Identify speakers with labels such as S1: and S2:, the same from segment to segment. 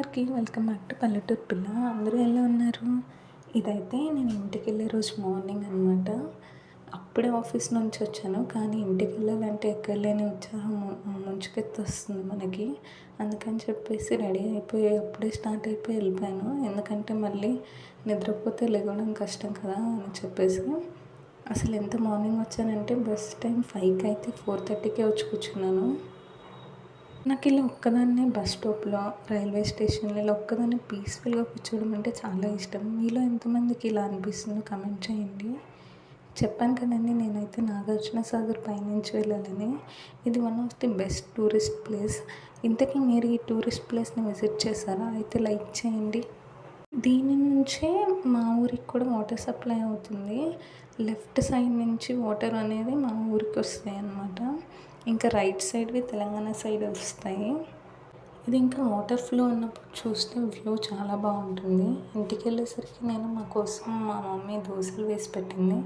S1: అందరికీ welcome back to పల్లెటూరు పిల్ల. అందరూ ఎలా ఉన్నారు? ఇదైతే నేను ఇంటికెళ్ళే రోజు మార్నింగ్ అనమాట. అప్పుడే ఆఫీస్ నుంచి వచ్చాను, కానీ ఇంటికి వెళ్ళాలంటే ఎక్కడ లేని ఉత్సాహం ముంచుకెత్తొస్తుంది మనకి. అందుకని చెప్పేసి రెడీ అయిపోయి అప్పుడే స్టార్ట్ అయిపోయి వెళ్ళిపోయాను. ఎందుకంటే మళ్ళీ నిద్రపోతే లెగవడం కష్టం కదా అని చెప్పేసి. అసలు ఎంత మార్నింగ్ వచ్చానంటే బస్ టైం 5కి అయితే 4:30కే వచ్చి కూర్చున్నాను. నాకు ఇలా ఒక్కదాన్నే బస్ స్టాప్‌లో, రైల్వే స్టేషన్‌లో ఇలా ఒక్కదాన్నే పీస్‌ఫుల్‌గా కూర్చోవడం అంటే చాలా ఇష్టం. మీలో ఎంతమందికి ఇలా అనిపిస్తుందో కామెంట్ చేయండి. చెప్పాను కదండీ, నేనైతే నాగార్జునసాగర్ పైనుంచి వెళ్ళాలని. ఇది one of the best tourist place. ఇంతకీ మీరు ఈ టూరిస్ట్ ప్లేస్‌ని విజిట్ చేశారా? అయితే లైక్ చేయండి. దీని నుంచే మా ఊరికి కూడా వాటర్ సప్లై అవుతుంది. లెఫ్ట్ సైడ్ నుంచి వాటర్ అనేది మా ఊరికి వస్తాయి అన్నమాట. ఇంకా రైట్ సైడ్‌వి తెలంగాణ సైడ్ వస్తాయి. ఇది ఇంకా వాటర్ ఫ్లో ఉన్నప్పుడు చూస్తే వ్యూ చాలా బాగుంటుంది. ఇంటికెళ్ళేసరికి నేను మా కోసం మా మమ్మీ దోసలు వేసి పెట్టింది.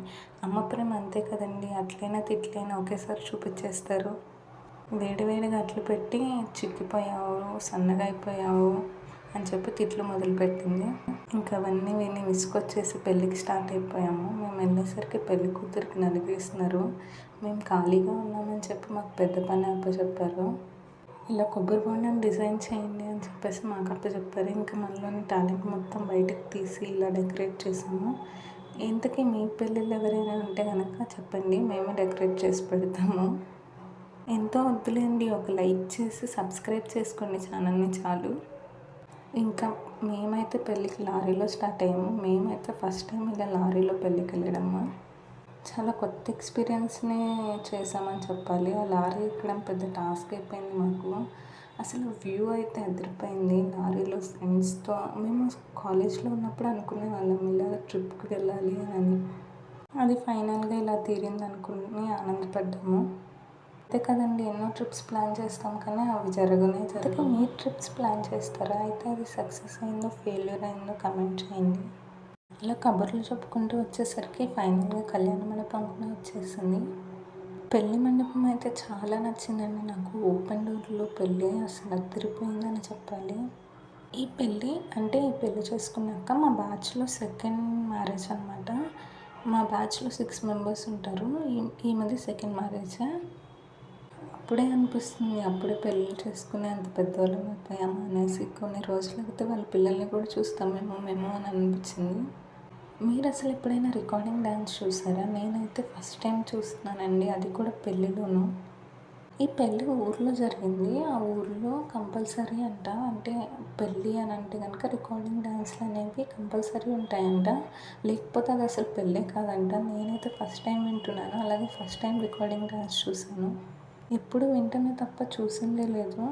S1: అమ్మ ప్రేమ అంతే కదండీ, అట్లైనా తిట్లైనా ఒకేసారి చూపించేస్తారు. వేడి వేడిగా అట్లు పెట్టి చిక్కిపోయావు, సన్నగా అయిపోయావు అని చెప్పి తిట్లు మొదలుపెట్టింది. ఇంకా అవన్నీ విని విసుకొచ్చేసి పెళ్ళికి స్టార్ట్ అయిపోయాము. మేము వెళ్ళేసరికి పెళ్లి కూతురికి నలిగేస్తున్నారు. మేము ఖాళీగా ఉన్నామని చెప్పి మాకు పెద్ద పని అప్పచెప్పారు. ఇలా కొబ్బరి బొండం డిజైన్ చేయండి అని చెప్పేసి మాకు అప్పచెప్పారు. ఇంకా మనలోని టాలెంట్ మొత్తం బయటకు తీసి ఇలా డెకరేట్ చేసాము. ఇంతకీ మీ పెళ్ళిళ్ళు ఎవరైనా ఉంటే కనుక చెప్పండి, మేమే డెకరేట్ చేసి పెడతాము. ఎంతో వద్దులేండి, ఒక లైక్ చేసి సబ్స్క్రైబ్ చేసుకోండి ఛానల్ని చాలు. ఇంకా మేమైతే పెళ్ళికి లారీలో స్టార్ట్ అయ్యాము. మేమైతే ఫస్ట్ టైం ఇలా లారీలో పెళ్ళికి వెళ్ళడము చాలా కొత్త ఎక్స్పీరియన్స్‌నే చేసామని చెప్పాలి. ఆ లారీ ఎక్కడం పెద్ద టాస్క్ అయిపోయింది మాకు. అసలు వ్యూ అయితే అదిరిపోయింది. లారీలో ఫ్రెండ్స్‌తో మేము కాలేజ్లో ఉన్నప్పుడు అనుకునే వాళ్ళం ఇలా ట్రిప్‌కి వెళ్ళాలి అని. అది ఫైనల్‌గా ఇలా తీరిందనుకుని ఆనందపడ్డాము. అంతే కదండీ, ఎన్నో ట్రిప్స్ ప్లాన్ చేస్తాం కానీ అవి జరగవు. మీరు ట్రిప్స్ ప్లాన్ చేస్తారా? అయితే అది సక్సెస్ అయిందో ఫెయిల్యూర్ అయిందో కమెంట్ చేయండి. అలా కబుర్లు చెప్పుకుంటూ వచ్చేసరికి ఫైనల్గా కళ్యాణ మండపం కూడా వచ్చేసింది. పెళ్లి మండపం అయితే చాలా నచ్చిందండి నాకు. ఓపెన్ డోర్లో పెళ్ళి అసలు అదిరిపోయిందని చెప్పాలి. ఈ పెళ్ళి చేసుకున్నాక మా బ్యాచ్లో సెకండ్ మ్యారేజ్ అనమాట. మా బ్యాచ్లో 6 మెంబర్స్ ఉంటారు. ఈమెది సెకండ్ మ్యారేజ్. అప్పుడే అనిపిస్తుంది, అప్పుడే పెళ్ళి చేసుకుని అంత పెద్దవాళ్ళం అయిపోయాము అనేసి. కొన్ని రోజులైతే వాళ్ళ పిల్లల్ని కూడా చూస్తామేమో అని అనిపించింది. మీరు అసలు ఎప్పుడైనా రికార్డింగ్ డ్యాన్స్ చూసారా? నేనైతే ఫస్ట్ టైం చూస్తున్నానండి, అది కూడా పెళ్ళిలోను. ఈ పెళ్ళి ఊర్లో జరిగింది. ఆ ఊర్లో కంపల్సరీ అంట, అంటే పెళ్ళి అని అంటే కనుక రికార్డింగ్ డ్యాన్స్లు అనేవి కంపల్సరీ ఉంటాయంట. లేకపోతే అది అసలు పెళ్ళే కాదంట. నేనైతే ఫస్ట్ టైం వింటున్నాను. అలాగే ఫస్ట్ టైం రికార్డింగ్ డ్యాన్స్ చూసాను. ఎప్పుడు వింటమే తప్ప చూసిందే లేదు.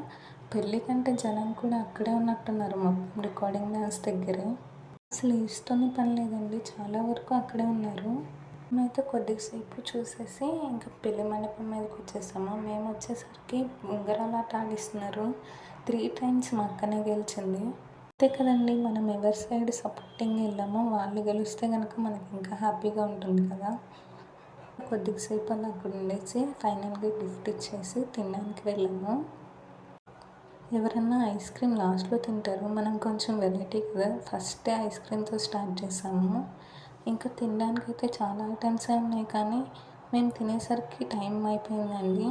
S1: పెళ్ళి కంటే జనం కూడా అక్కడే ఉన్నట్టున్నారు మొత్తం రికార్డింగ్ డ్యాన్స్ దగ్గరే. అసలు ఏజ్‌తోనే పని లేదండి, చాలా వరకు అక్కడే ఉన్నారు. మేమైతే కొద్దిసేపు చూసేసి ఇంకా పెళ్లి మండపం మీదకి వచ్చేసాము. మేము వచ్చేసరికి ఉంగరాలాట ఆడిస్తున్నారు. 3 టైమ్స్ మా అక్కనే గెలిచింది. అంతే కదండి, మనం ఎవరి సైడ్ సపోర్టింగ్ వెళ్ళామో వాళ్ళు గెలిస్తే కనుక మనకి ఇంకా హ్యాపీగా ఉంటుంది కదా. కొద్దిసేపు అలా అక్కడ ఉండేసి ఫైనల్గా గిఫ్ట్ ఇచ్చేసి తినడానికి వెళ్ళాము. ఎవరన్నా ఐస్ క్రీమ్ లాస్ట్లో తింటారు, మనం కొంచెం వెరైటీ కదా, ఫస్టే ఐస్ క్రీమ్తో స్టార్ట్ చేసాము. ఇంకా తినడానికి అయితే చాలా ఐటమ్సే ఉన్నాయి, కానీ మేము తినేసరికి టైం అయిపోయిందండి.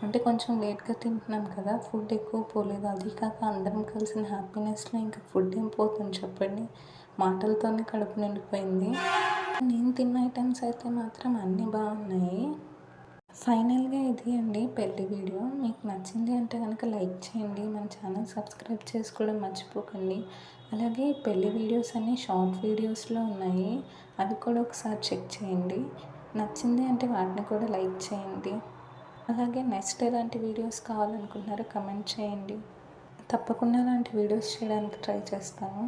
S1: అంటే కొంచెం లేట్గా తింటున్నాం కదా, ఫుడ్ ఎక్కువ పోలేదు. అది కాక అందరం కలిసిన హ్యాపీనెస్లో ఇంకా ఫుడ్ ఏం పోతుంది చెప్పండి, మాటలతోనే కడుపు నిండిపోయింది. నేను తిన్న ఐటమ్స్ అయితే మాత్రం అన్నీ బాగున్నాయి. ఫైనల్గా ఇది అండి పెళ్లి వీడియో. మీకు నచ్చింది అంటే కనుక లైక్ చేయండి, మన ఛానల్ సబ్స్క్రైబ్ చేసుకోవడం మర్చిపోకండి. అలాగే పెళ్లి వీడియోస్ అన్నీ షార్ట్ వీడియోస్లో ఉన్నాయి, అవి కూడా ఒకసారి చెక్ చేయండి. నచ్చింది అంటే వాటిని కూడా లైక్ చేయండి. అలాగే నెక్స్ట్ ఎలాంటి వీడియోస్ కావాలనుకుంటున్నారో కమెంట్ చేయండి. తప్పకుండా అలాంటి వీడియోస్ చేయడానికి ట్రై చేస్తాను.